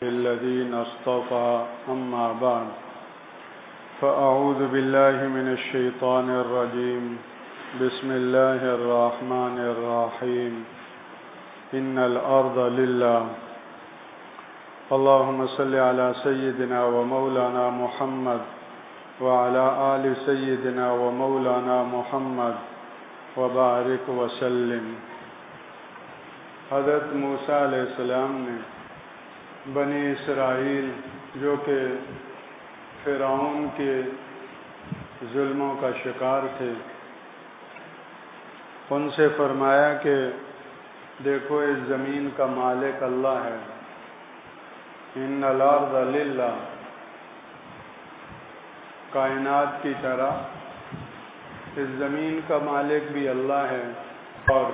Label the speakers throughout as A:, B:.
A: الذين اصطفى أما بعد فأعوذ بالله من الشيطان الرجيم بسم الله الرحمن الرحيم إن الأرض لله اللهم صل على سيدنا ومولانا محمد وعلى آل سيدنا ومولانا محمد وبارك وسلم۔ حضرت موسیٰ علیہ السلام نے بنی اسرائیل جو کہ فرعون کے ظلموں کا شکار تھے، ان سے فرمایا کہ دیکھو اس زمین کا مالک اللہ ہے، ان الارض للہ، کائنات کی طرح اس زمین کا مالک بھی اللہ ہے اور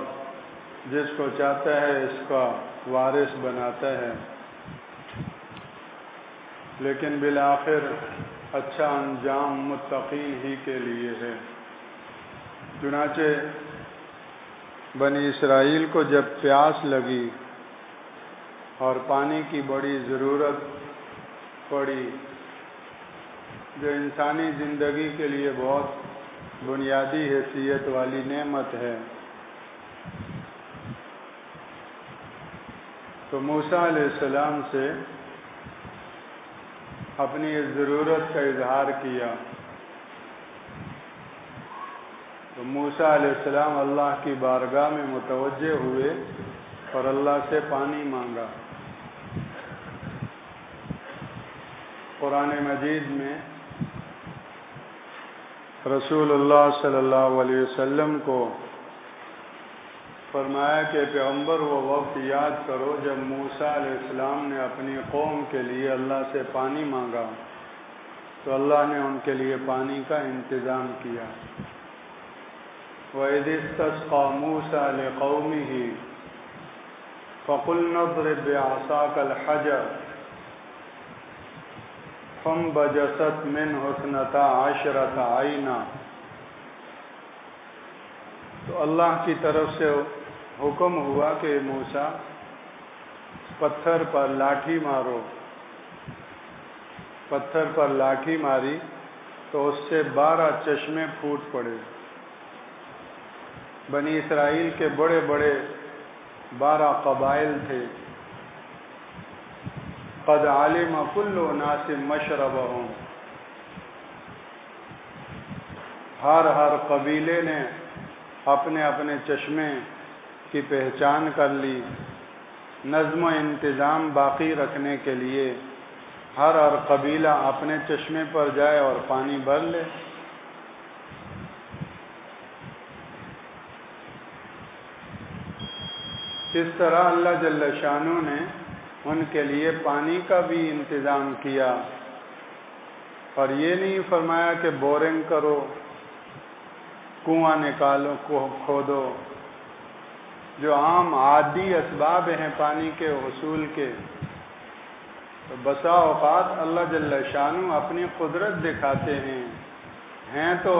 A: جس کو چاہتا ہے اس کا وارث بناتا ہے، لیکن بالآخر اچھا انجام متقین ہی کے لیے ہے۔ چنانچہ بنی اسرائیل کو جب پیاس لگی اور پانی کی بڑی ضرورت پڑی، جو انسانی زندگی کے لیے بہت بنیادی حیثیت والی نعمت ہے، تو موسیٰ علیہ السلام سے اپنی اس ضرورت کا اظہار کیا۔ تو موسیٰ علیہ السلام اللہ کی بارگاہ میں متوجہ ہوئے اور اللہ سے پانی مانگا۔ قرآن مجید میں رسول اللہ صلی اللہ علیہ وسلم کو فرمایا کہ پیغمبر وہ وقت یاد کرو جب موسیٰ علیہ السلام نے اپنی قوم کے لیے اللہ سے پانی مانگا تو اللہ نے ان کے لیے پانی کا انتظام کیا۔ وَإِذِ اسْتَسْقَىٰ مُوسَىٰ لِقَوْمِهِ فَقُلْنَا اضْرِب بِّعَصَاكَ الْحَجَرَ فَانبَجَسَتْ مِنْهُ اثْنَتَا عَشْرَةَ عَيْنًا۔ تو اللہ کی طرف سے حکم ہوا کہ موسیٰ پتھر پر لاٹھی مارو۔ پتھر پر لاٹھی ماری تو اس سے 12 چشمے پھوٹ پڑے۔ بنی اسرائیل کے بڑے بڑے 12 قبائل تھے۔ قد علم کل اناس مشربہم، ہر قبیلے نے اپنے اپنے چشمے کی پہچان کر لی۔ نظم و انتظام باقی رکھنے کے لیے ہر قبیلہ اپنے چشمے پر جائے اور پانی بھر لے۔ اس طرح اللہ جل شانہ نے ان کے لیے پانی کا بھی انتظام کیا، اور یہ نہیں فرمایا کہ بورنگ کرو، کنواں نکالو، کھودو، جو عام عادی اسباب ہیں پانی کے حصول کے۔ تو بسا اوقات اللہ جل شانہ اپنی قدرت دکھاتے ہیں تو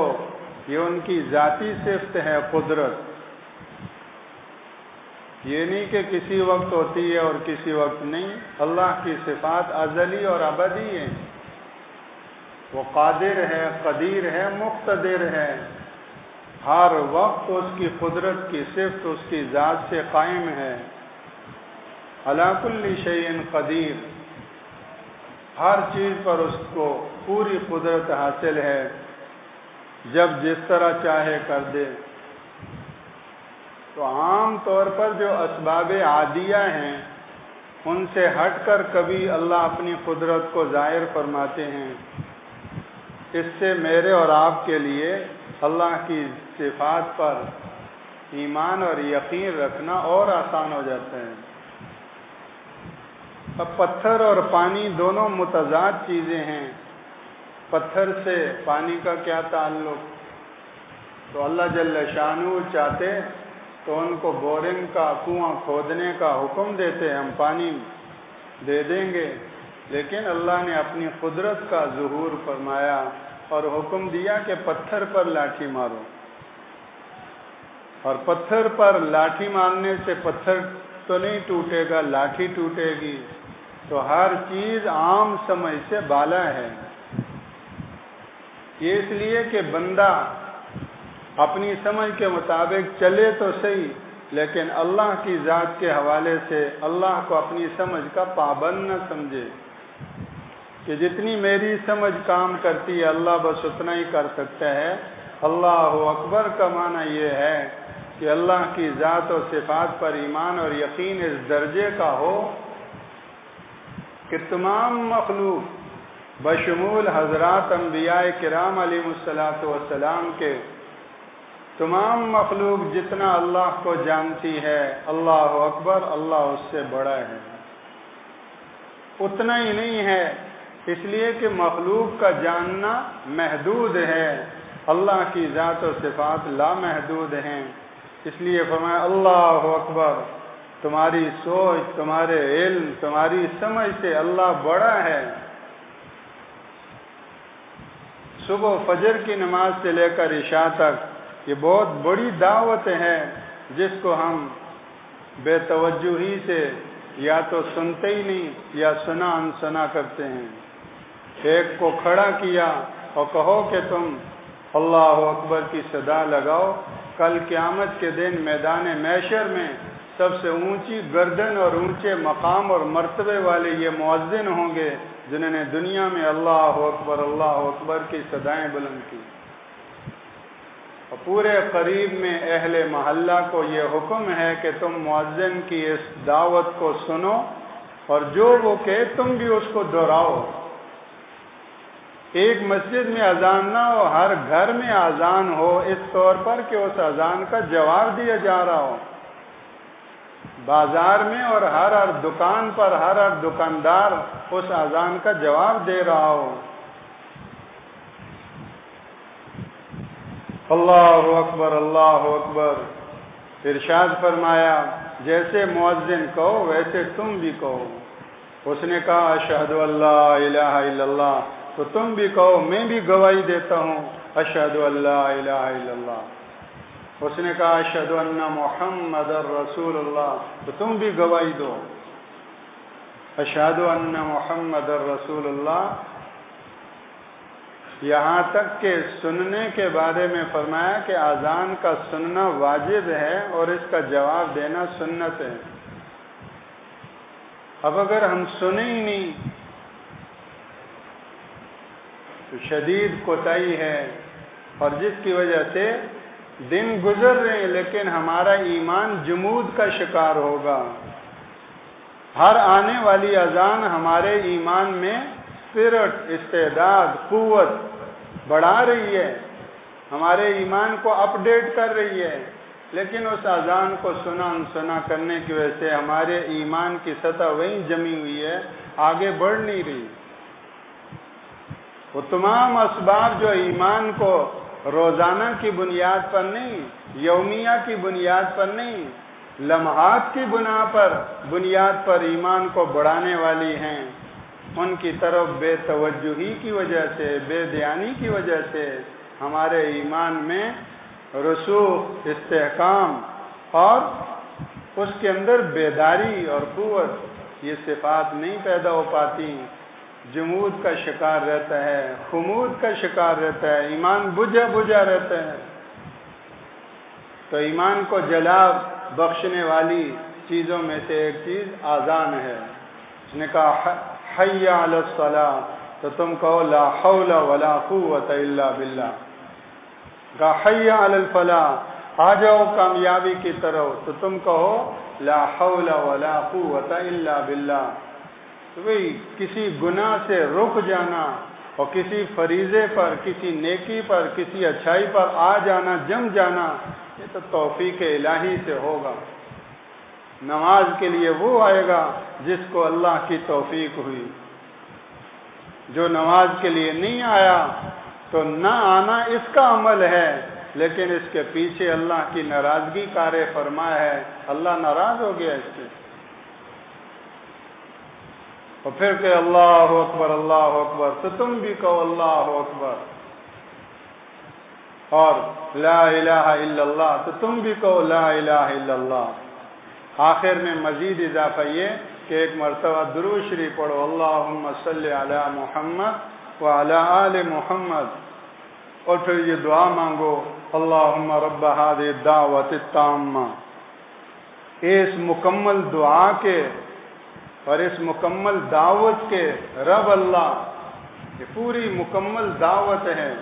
A: یہ ان کی ذاتی صفت ہے قدرت، یہ نہیں کہ کسی وقت ہوتی ہے اور کسی وقت نہیں۔ اللہ کی صفات ازلی اور ابدی ہیں، وہ قادر ہے، قدیر ہے، مقتدر ہے، ہر وقت اس کی قدرت کی صفت اس کی ذات سے قائم ہے۔ علی کل شیء قدیر، ہر چیز پر اس کو پوری قدرت حاصل ہے، جب جس طرح چاہے کر دے۔ تو عام طور پر جو اسباب عادیہ ہیں ان سے ہٹ کر کبھی اللہ اپنی قدرت کو ظاہر فرماتے ہیں۔ اس سے میرے اور آپ کے لیے اللہ کی صفات پر ایمان اور یقین رکھنا اور آسان ہو جاتا ہے۔ اب پتھر اور پانی دونوں متضاد چیزیں ہیں، پتھر سے پانی کا کیا تعلق؟ تو اللہ جل شانہ چاہتے تو ان کو بورنگ کا، کنواں کھودنے کا حکم دیتے، ہم پانی دے دیں گے، لیکن اللہ نے اپنی قدرت کا ظہور فرمایا اور حکم دیا کہ پتھر پر لاٹھی مارو۔ اور پتھر پر لاٹھی مارنے سے پتھر تو نہیں ٹوٹے گا، لاٹھی ٹوٹے گی۔ تو ہر چیز عام سمجھ سے بالا ہے۔ یہ اس لیے کہ بندہ اپنی سمجھ کے مطابق چلے تو صحیح، لیکن اللہ کی ذات کے حوالے سے اللہ کو اپنی سمجھ کا پابند نہ سمجھے کہ جتنی میری سمجھ کام کرتی ہے اللہ بس اتنا ہی کر سکتا ہے۔ اللہ اکبر کا معنی یہ ہے کہ اللہ کی ذات و صفات پر ایمان اور یقین اس درجے کا ہو کہ تمام مخلوق بشمول حضرات انبیاء کرام علیہ السلام کے تمام مخلوق جتنا اللہ کو جانتی ہے، اللہ اکبر، اللہ اس سے بڑا ہے۔ اتنا ہی نہیں ہے، اس لیے کہ مخلوق کا جاننا محدود ہے، اللہ کی ذات و صفات لامحدود ہیں۔ اس لیے فرمایا اللہ اکبر، تمہاری سوچ، تمہارے علم، تمہاری سمجھ سے اللہ بڑا ہے۔ صبح فجر کی نماز سے لے کر عشاء تک یہ بہت بڑی دعوت ہے، جس کو ہم بے توجہی سے یا تو سنتے ہی نہیں یا سنا انسنا کرتے ہیں۔ ایک کو کھڑا کیا اور کہو کہ تم اللہ اکبر کی صدا لگاؤ، کل قیامت کے دن میدان محشر میں سب سے اونچی گردن اور اونچے مقام اور مرتبے والے یہ مؤذن ہوں گے جنہوں نے دنیا میں اللہ اکبر کی صدائیں بلند کی۔ اور پورے قریب میں اہل محلہ کو یہ حکم ہے کہ تم مؤذن کی اس دعوت کو سنو اور جو وہ کہے تم بھی اس کو دہراؤ۔ ایک مسجد میں اذان نہ ہو، ہر گھر میں اذان ہو، اس طور پر کہ اس اذان کا جواب دیا جا رہا ہو۔ بازار میں اور ہر دکان پر ہر دکاندار اس اذان کا جواب دے رہا ہو۔ اللہ اکبر، اللہ اکبر۔ ارشاد فرمایا جیسے مؤذن کہو ویسے تم بھی کہو۔ اس نے کہا اشہد ان لا الہ الا اللہ، تو تم بھی کہو میں بھی گواہی دیتا ہوں اشہد ان لا الہ الا اللہ۔ اس نے کہا اشہد ان محمد رسول اللہ، تو تم بھی گواہی دو اشہد ان محمد رسول اللہ۔ یہاں تک کہ سننے کے بارے میں فرمایا کہ اذان کا سننا واجب ہے اور اس کا جواب دینا سنت ہے۔ اب اگر ہم سنیں ہی نہیں تو شدید کوتاہی ہے، اور جس کی وجہ سے دن گزر رہے ہیں لیکن ہمارا ایمان جمود کا شکار ہوگا۔ ہر آنے والی اذان ہمارے ایمان میں اسپرٹ، استعداد، قوت بڑھا رہی ہے، ہمارے ایمان کو اپ ڈیٹ کر رہی ہے، لیکن اس اذان کو سنا انسنا کرنے کی وجہ سے ہمارے ایمان کی سطح وہیں جمی ہوئی ہے، آگے بڑھ نہیں رہی۔ وہ تمام اسباب جو ایمان کو روزانہ کی بنیاد پر نہیں، یومیہ کی بنیاد پر نہیں، لمحات کی بنیاد پر ایمان کو بڑھانے والی ہیں، ان کی طرف بے توجہی کی وجہ سے، بے دھیانی کی وجہ سے ہمارے ایمان میں رسوخ، استحکام اور اس کے اندر بیداری اور قوت، یہ صفات نہیں پیدا ہو پاتی۔ جمود کا شکار رہتا ہے، خمود کا شکار رہتا ہے، ایمان بجھا رہتا ہے۔ تو ایمان کو جلا بخشنے والی چیزوں میں سے ایک چیز اذان ہے۔ اس نے کہا حی علی الصلاۃ، تو تم کہو لا حول ولا قوت الا باللہ۔ کہا حی علی الفلاح، آ جاؤ کامیابی کی طرف، تو تم کہو لا حول ولا قوت الا باللہ۔ تو بھئی کسی گناہ سے رک جانا اور کسی فریضے پر، کسی نیکی پر، کسی اچھائی پر آ جانا، جم جانا، یہ تو توفیق الہی سے ہوگا۔ نماز کے لیے وہ آئے گا جس کو اللہ کی توفیق ہوئی۔ جو نماز کے لیے نہیں آیا تو نہ آنا اس کا عمل ہے، لیکن اس کے پیچھے اللہ کی ناراضگی کار فرما ہے، اللہ ناراض ہو گیا اس سے۔ اور پھر کہ اللہ اکبر، تو تم بھی کہو اللہ اکبر، اور لا الہ الا اللہ، تو تم بھی کہو لا الہ الا اللہ۔ آخر میں مزید اضافہ یہ کہ ایک مرتبہ درود شریف پڑھو، اللہم صلی علی محمد وعلی آل محمد، اور پھر یہ دعا مانگو، اللہم رب هذه الدعوة التامة۔ اس مکمل دعا کے اور اس مکمل دعوت کے رب اللہ، یہ پوری مکمل دعوت ہے۔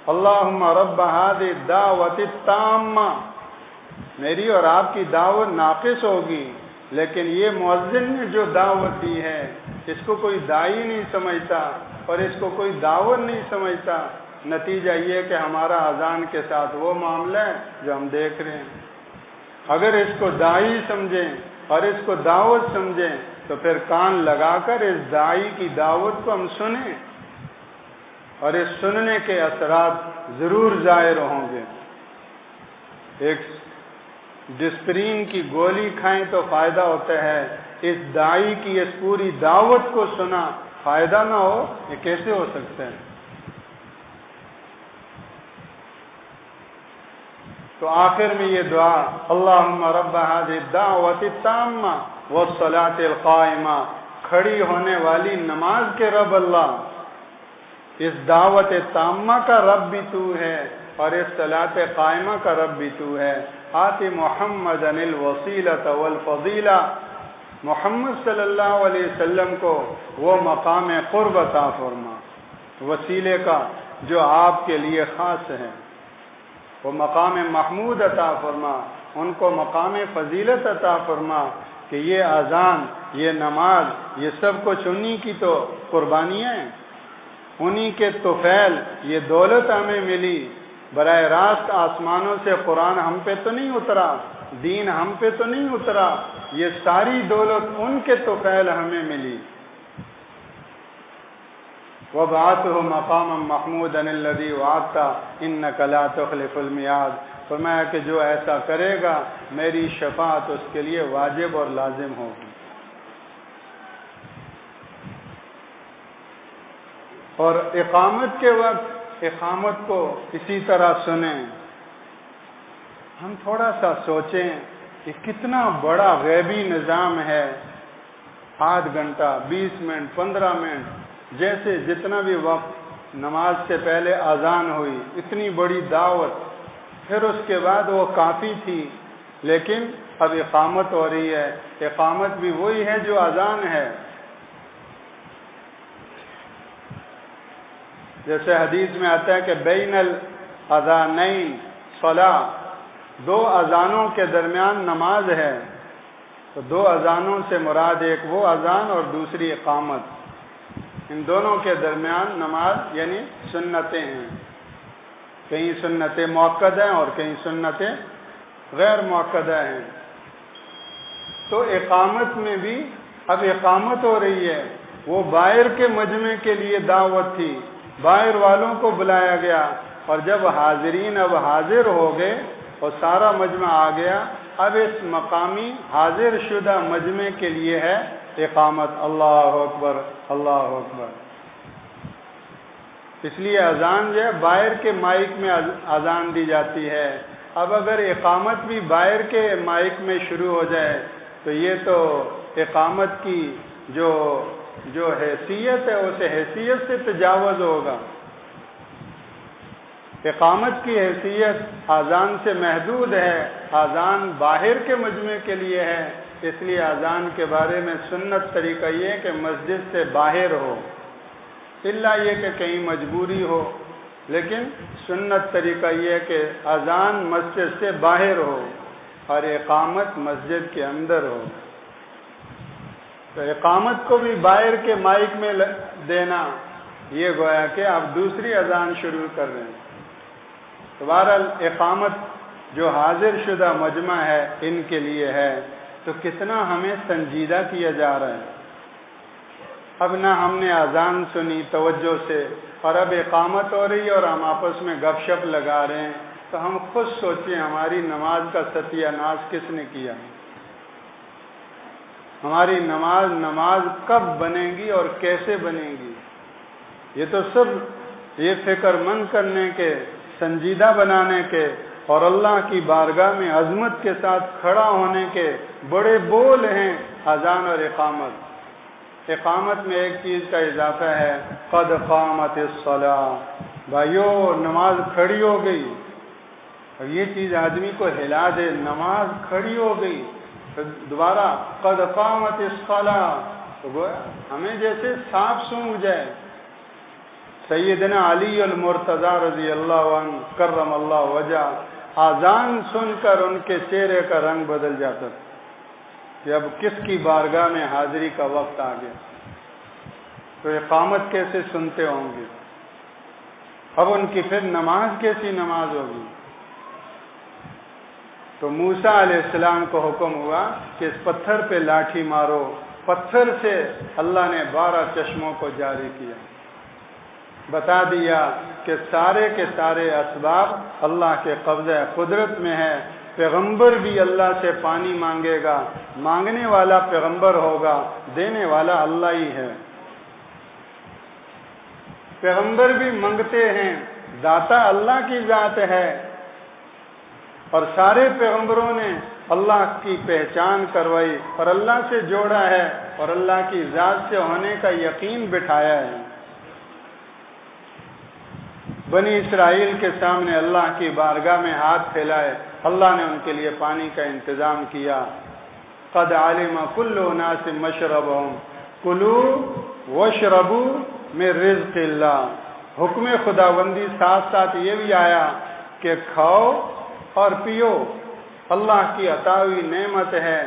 A: اللہم رب هذه الدعوة التامة، میری اور آپ کی دعوت ناقص ہوگی، لیکن یہ مؤذن نے جو دعوت دی ہے اس کو کوئی داعی نہیں سمجھتا اور اس کو کوئی دعوت نہیں سمجھتا۔ نتیجہ یہ کہ ہمارا اذان کے ساتھ وہ معاملہ ہے جو ہم دیکھ رہے ہیں۔ اگر اس کو داعی سمجھیں اور اس کو دعوت سمجھیں تو پھر کان لگا کر اس داعی کی دعوت کو ہم سنیں، اور اس سننے کے اثرات ضرور ظاہر ہوں گے۔ ایک ڈسپرین کی گولی کھائیں تو فائدہ ہوتا ہے، اس داعی کی اس پوری دعوت کو سنا فائدہ نہ ہو، یہ کیسے ہو سکتا ہے؟ تو آخر میں یہ دعا، اللہم رب هذه الدعوة التامة والصلاة القائمة، کھڑی ہونے والی نماز کے رب اللہ، اس دعوت تامہ کا رب بھی تو ہے اور اس صلاۃ قائمہ کا رب بھی تو ہے۔ آتی محمد الوسیلۃ والفضیلہ، محمد صلی اللہ علیہ وسلم کو وہ مقام قرب عطا فرما، وسیلے کا جو آپ کے لیے خاص ہے، وہ مقام محمود عطا فرما، ان کو مقام فضیلت عطا فرما کہ یہ اذان، یہ نماز، یہ سب کچھ انہی کی تو قربانیاں ہیں، انہی کے طفیل یہ دولت ہمیں ملی۔ براہ راست آسمانوں سے قرآن ہم پہ تو نہیں اترا، دین ہم پہ تو نہیں اترا، یہ ساری دولت ان کے طفیل ہمیں ملی۔ وَبَعَثْهُ مَقَامًا مَحْمُودًا الَّذِي وَعَدتَّ إِنَّكَ لَا تُخْلِفُ الْمِيعَادَ، فرمایا کہ جو ایسا کرے گا میری شفاعت اس کے لیے واجب اور لازم ہوگی۔ اور اقامت کے وقت اقامت کو اسی طرح سنیں۔ ہم تھوڑا سا سوچیں کہ کتنا بڑا غیبی نظام ہے، آدھ گھنٹہ، 20 منٹ، 15 منٹ، جیسے جتنا بھی وقت نماز سے پہلے اذان ہوئی، اتنی بڑی دعوت، پھر اس کے بعد وہ کافی تھی، لیکن اب اقامت ہو رہی ہے۔ اقامت بھی وہی ہے جو اذان ہے۔ جیسے حدیث میں آتا ہے کہ بین الاذانین صلاۃ، دو اذانوں کے درمیان نماز ہے، تو دو اذانوں سے مراد ایک وہ اذان اور دوسری اقامت، ان دونوں کے درمیان نماز یعنی سنتیں ہیں، کہیں سنتیں مؤکدہ ہیں اور کہیں سنتیں غیر مؤکدہ ہیں۔ تو اقامت میں بھی اب اقامت ہو رہی ہے، وہ باہر کے مجمع کے لیے دعوت تھی، باہر والوں کو بلایا گیا، اور جب حاضرین اب حاضر ہو گئے اور سارا مجمع آ گیا، اب اس مقامی حاضر شدہ مجمع کے لیے ہے اقامت۔ اللہ اکبر، اللہ اکبر۔ اس لیے اذان جو ہے باہر کے مائک میں اذان دی جاتی ہے۔ اب اگر اقامت بھی باہر کے مائک میں شروع ہو جائے تو یہ تو اقامت کی جو حیثیت ہے اس حیثیت سے تجاوز ہوگا۔ اقامت کی حیثیت اذان سے محدود ہے، اذان باہر کے مجمع کے لیے ہے، اس لیے اذان کے بارے میں سنت طریقہ یہ ہے کہ مسجد سے باہر ہو، الا یہ کہ کہیں مجبوری ہو، لیکن سنت طریقہ یہ ہے کہ اذان مسجد سے باہر ہو اور اقامت مسجد کے اندر ہو۔ تو اقامت کو بھی باہر کے مائک میں دینا، یہ گویا کہ آپ دوسری اذان شروع کر رہے ہیں۔ تو بہرحال اقامت جو حاضر شدہ مجمع ہے ان کے لیے ہے، تو کتنا ہمیں سنجیدہ کیا جا رہا ہے۔ اب نہ ہم نے اذان سنی توجہ سے اور اب اقامت ہو رہی ہے اور ہم آپس میں گپ شپ لگا رہے ہیں، تو ہم خود سوچیں ہماری نماز کا ستیہ ناش کس نے کیا؟ ہماری نماز کب بنے گی اور کیسے بنے گی؟ یہ تو سب یہ فکر مند کرنے کے، سنجیدہ بنانے کے اور اللہ کی بارگاہ میں عظمت کے ساتھ کھڑا ہونے کے بڑے بول ہیں اذان اور اقامت میں ایک چیز کا اضافہ ہے، قد قامت الصلاۃ، بھائیو نماز کھڑی ہو گئی۔ اور یہ چیز آدمی کو ہلا دے، نماز کھڑی ہو گئی، پھر دوبارہ قد قامت الصلاۃ، تو گویا ہمیں جیسے سانپ سونگھ جائے۔ سیدنا علی المرتضی رضی اللہ عنہ کرم اللہ وجہ، اذان سن کر ان کے چہرے کا رنگ بدل جاتا تھا کہ اب کس کی بارگاہ میں حاضری کا وقت آ گیا۔ تو اقامت کیسے سنتے ہوں گے، اب ان کی پھر نماز کیسی نماز ہوگی۔ تو موسیٰ علیہ السلام کو حکم ہوا کہ اس پتھر پہ لاٹھی مارو، پتھر سے اللہ نے 12 چشموں کو جاری کیا، بتا دیا کہ سارے کے سارے اسباب اللہ کے قبضہ قدرت میں ہے۔ پیغمبر بھی اللہ سے پانی مانگے گا، مانگنے والا پیغمبر ہوگا، دینے والا اللہ ہی ہے۔ پیغمبر بھی منگتے ہیں، داتا اللہ کی ذات ہے، اور سارے پیغمبروں نے اللہ کی پہچان کروائی اور اللہ سے جوڑا ہے اور اللہ کی ذات سے ہونے کا یقین بٹھایا ہے۔ بنی اسرائیل کے سامنے اللہ کی بارگاہ میں ہاتھ پھیلائے، اللہ نے ان کے لیے پانی کا انتظام کیا۔ قد علم کل اناس مشربہم کلوا واشربوا من رزق اللہ، حکم خداوندی ساتھ ساتھ یہ بھی آیا کہ کھاؤ اور پیو، اللہ کی عطا ہوئی نعمت ہے،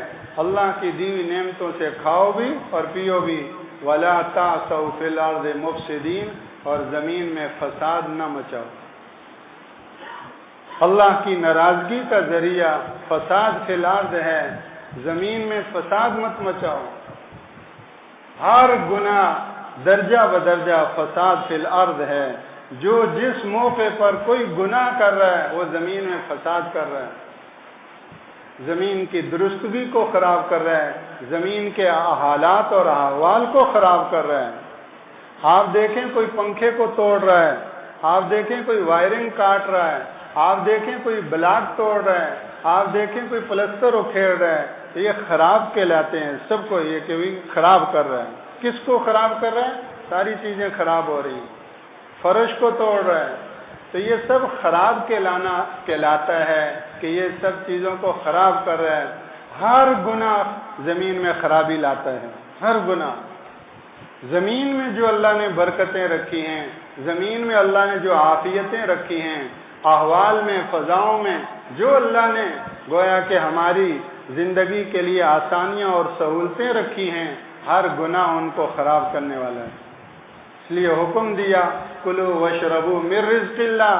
A: اللہ کی دی ہوئی نعمتوں سے کھاؤ بھی اور پیو بھی۔ ولا تعثوا فی الارض مفسدین، اور زمین میں فساد نہ مچاؤ۔ اللہ کی ناراضگی کا ذریعہ فساد فی الارض ہے، زمین میں فساد مت مچاؤ۔ ہر گناہ درجہ بدرجہ فساد فی الارض ہے، جو جس موقع پر کوئی گناہ کر رہا ہے وہ زمین میں فساد کر رہا ہے، زمین کی درستگی کو خراب کر رہا ہے، زمین کے حالات اور احوال کو خراب کر رہا ہے۔ آپ دیکھیں کوئی پنکھے کو توڑ رہا ہے، آپ دیکھیں کوئی وائرنگ کاٹ رہا ہے، آپ دیکھیں کوئی بلاک توڑ رہا ہے، آپ دیکھیں کوئی پلستر اکھیڑ رہا ہے، تو یہ خراب کہلاتے ہیں سب کو، یہ کہ خراب کر رہا ہے۔ کس کو خراب کر رہا ہے؟ ساری چیزیں خراب ہو رہی ہیں، فرش کو توڑ رہا ہے، تو یہ سب خراب کہلاتا ہے کہ یہ سب چیزوں کو خراب کر رہا ہے۔ ہر گناہ زمین میں خرابی لاتا ہے، ہر گناہ۔ زمین میں جو اللہ نے برکتیں رکھی ہیں، زمین میں اللہ نے جو عافیتیں رکھی ہیں، احوال میں، فضاؤں میں جو اللہ نے گویا کہ ہماری زندگی کے لیے آسانیاں اور سہولتیں رکھی ہیں، ہر گناہ ان کو خراب کرنے والا ہے۔ اس لیے حکم دیا کلوا واشربوا من رزق اللہ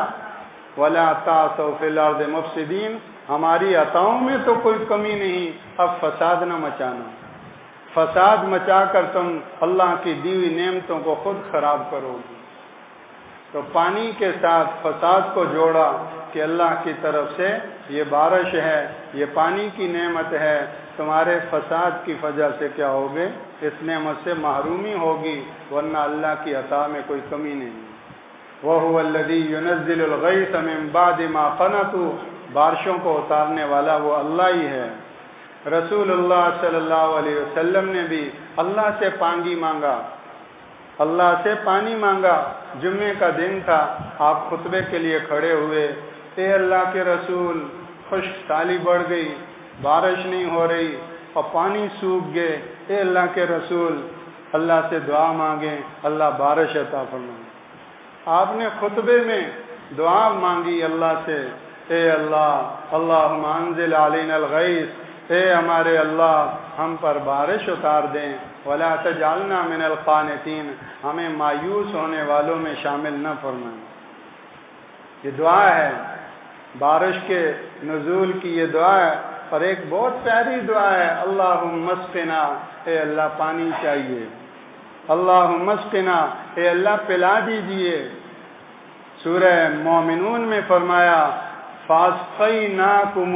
A: ولا تعثوا فی الارض مفسدین، ہماری عطاؤں میں تو کوئی کمی نہیں، اب فساد نہ مچانا، فساد مچا کر تم اللہ کی دی ہوئی نعمتوں کو خود خراب کرو گے۔ تو پانی کے ساتھ فساد کو جوڑا کہ اللہ کی طرف سے یہ بارش ہے، یہ پانی کی نعمت ہے، تمہارے فساد کی وجہ سے کیا ہوگے؟ اس نعمت سے محرومی ہوگی، ورنہ اللہ کی عطا میں کوئی کمی نہیں۔ وَهُوَ الَّذِي يُنَزِّلُ الْغَيْثَ مِن بَعْدِ مَا قَنَطُوا، بارشوں کو اتارنے والا وہ اللہ ہی ہے۔ رسول اللہ صلی اللہ علیہ وسلم نے بھی اللہ سے پانی مانگا، اللہ سے پانی مانگا۔ جمعے کا دن تھا، آپ خطبے کے لیے کھڑے ہوئے، اے اللہ کے رسول، خشک سالی بڑھ گئی، بارش نہیں ہو رہی اور پانی سوکھ گئے، اے اللہ کے رسول اللہ سے دعا مانگیں، اللہ بارش عطا فرمائے۔ آپ نے خطبے میں دعا مانگی اللہ سے، اے اللہ، اللہم انزل علینا الغیث، اے ہمارے اللہ ہم پر بارش اتار دیں، ولا تجعلنا من القانتین، ہمیں مایوس ہونے والوں میں شامل نہ فرمائیں۔ یہ دعا ہے، بارش کے نزول کی یہ دعا ہے، اور ایک بہت پیاری دعا ہے، اللہم اسقنا، اے اللہ پانی چاہیے، اللہم اسقنا، اے اللہ پلا دیجئے۔ سورہ مومنون میں فرمایا فاسقیناکم،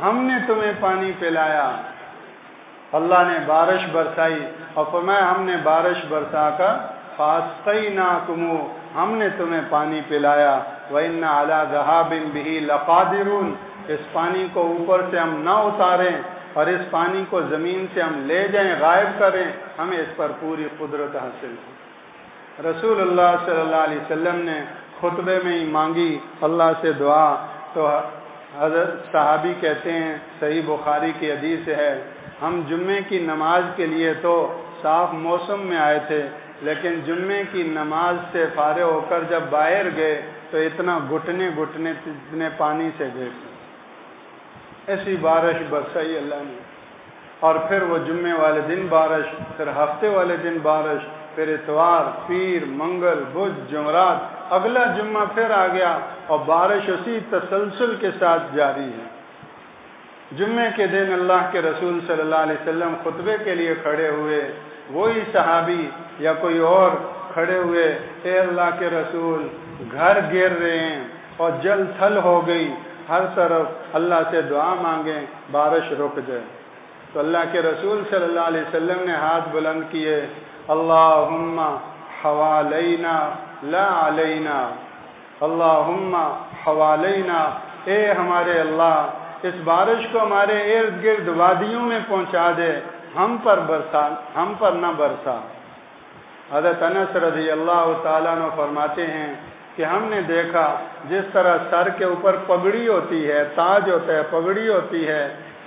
A: ہم نے تمہیں پانی پلایا۔ اللہ نے بارش برسائی اور فرمایا ہم نے بارش برسا کر فاسقیناکم، ہم نے تمہیں پانی پلایا۔ وَإِنَّ عَلَى ذَهَابٍ بِهِ لَقَادِرُونَ، اس پانی کو اوپر سے ہم نہ اتاریں اور اس پانی کو زمین سے ہم لے جائیں، غائب کریں، ہمیں اس پر پوری قدرت حاصل ہے۔ رسول اللہ صلی اللہ علیہ وسلم نے خطبے میں ہی مانگی اللہ سے دعا، تو حضرت صحابی کہتے ہیں، صحیح بخاری کی حدیث ہے، ہم جمعے کی نماز کے لیے تو صاف موسم میں آئے تھے، لیکن جمعے کی نماز سے فارغ ہو کر جب باہر گئے تو اتنا گھٹنے اتنے پانی سے گئے تھے۔ ایسی بارش برسائی اللہ نے، اور پھر وہ جمعے والے دن بارش، پھر ہفتے والے دن بارش، پھر اتوار، پیر، منگل، بدھ، جمعرات، اگلا جمعہ پھر آ گیا اور بارش اسی تسلسل کے ساتھ جاری ہے۔ جمعے کے دن اللہ کے رسول صلی اللہ علیہ وسلم خطبے کے لیے کھڑے ہوئے، وہی صحابی یا کوئی اور کھڑے ہوئے، اے اللہ کے رسول، گھر گر رہے ہیں اور جل تھل ہو گئی، ہر طرف اللہ سے دعا مانگیں بارش رک جائے۔ تو اللہ کے رسول صلی اللہ علیہ وسلم نے ہاتھ بلند کیے، اللہم حوالینا لا علینا، اللہم حوالینا، اے ہمارے اللہ، اس بارش کو ہمارے ارد گرد وادیوں میں پہنچا دے، ہم پر نہ برسا۔ حضرت انس رضی اللہ تعالیٰ عنہ فرماتے ہیں کہ ہم نے دیکھا جس طرح سر کے اوپر پگڑی ہوتی ہے، تاج ہوتا ہے، پگڑی ہوتی ہے،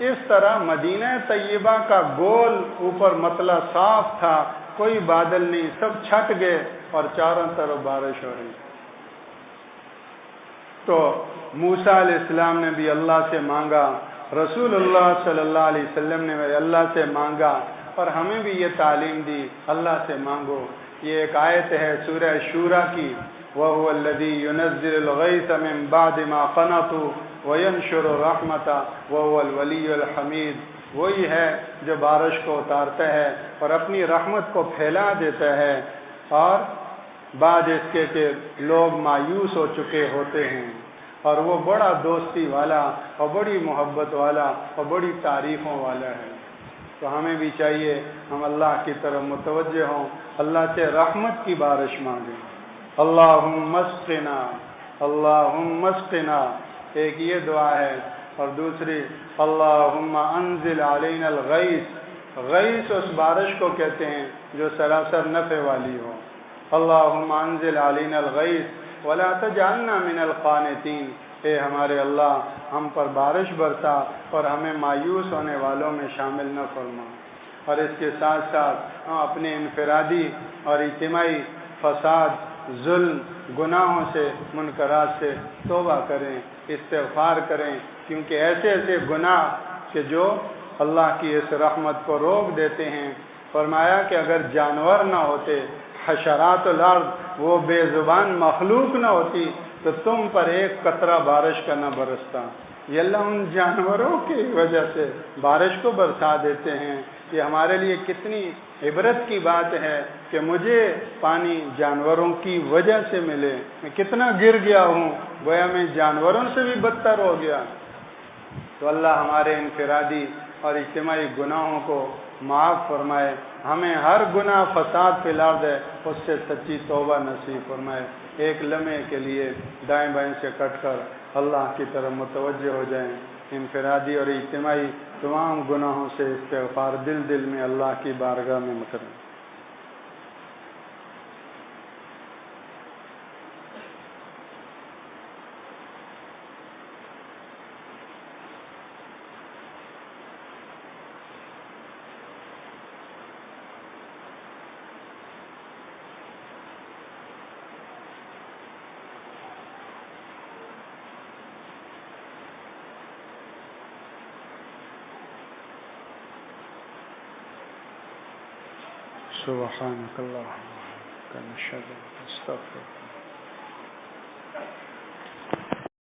A: اس طرح مدینہ طیبہ کا گول اوپر مطلع صاف تھا، کوئی بادل نہیں، سب چھٹ گئے اور چاروں طرف بارش ہو رہی۔ تو موسیٰ علیہ السلام نے بھی اللہ سے مانگا، رسول اللہ صلی اللہ علیہ وسلم نے بھی اللہ سے مانگا، اور ہمیں بھی یہ تعلیم دی، اللہ سے مانگو۔ یہ ایک آیت ہے سورہ شورى کی، وَهُوَ الَّذِي يُنَزِّلُ الْغَيْثَ مِن بَعْدِ مَا قَنَطُوا وَيَنشُرُ الرَّحْمَةَ وَهُوَ الْوَلِيُّ الْحَمِيدُ، وہی ہے جو بارش کو اتارتا ہے اور اپنی رحمت کو پھیلا دیتا ہے، اور بعد اس کے کہ لوگ مایوس ہو چکے ہوتے ہیں، اور وہ بڑا دوستی والا اور بڑی محبت والا اور بڑی تعریفوں والا ہے۔ تو ہمیں بھی چاہیے ہم اللہ کی طرف متوجہ ہوں، اللہ سے رحمت کی بارش مانگیں۔ اللہم اسقنا، اللہم اسقنا، ایک یہ دعا ہے، اور دوسری اللہم انزل علینا الغیث، غیث اس بارش کو کہتے ہیں جو سراسر نفع والی ہو۔ اللہم انزل علینا الغیث ولا تجعلنا من القانتین، اے ہمارے اللہ ہم پر بارش برسا اور ہمیں مایوس ہونے والوں میں شامل نہ فرما۔ اور اس کے ساتھ ساتھ ہم اپنے انفرادی اور اجتماعی فساد، ظلم، گناہوں سے، منکرات سے توبہ کریں، استغفار کریں، کیونکہ ایسے ایسے گناہ کہ جو اللہ کی اس رحمت کو روک دیتے ہیں۔ فرمایا کہ اگر جانور نہ ہوتے، حشرات الارض، وہ بے زبان مخلوق نہ ہوتی، تو تم پر ایک قطرہ بارش کا نہ برستا۔ یہ اللہ ان جانوروں کی وجہ سے بارش کو برسا دیتے ہیں۔ یہ ہمارے لیے کتنی عبرت کی بات ہے کہ مجھے پانی جانوروں کی وجہ سے ملے، میں کتنا گر گیا ہوں، گویا میں جانوروں سے بھی بدتر ہو گیا۔ تو اللہ ہمارے انفرادی اور اجتماعی گناہوں کو معاف فرمائے، ہمیں ہر گناہ فساد فی الارض ہے اس سے سچی توبہ نصیب فرمائے۔ ایک لمحے کے لیے دائیں بائیں سے کٹ کر اللہ کی طرف متوجہ ہو جائیں، انفرادی اور اجتماعی تمام گناہوں سے استغفار دل دل میں اللہ کی بارگاہ میں کریں۔ سبحانك اللهم وبحمدك نشهد أن لا إله إلا أنت نستغفرك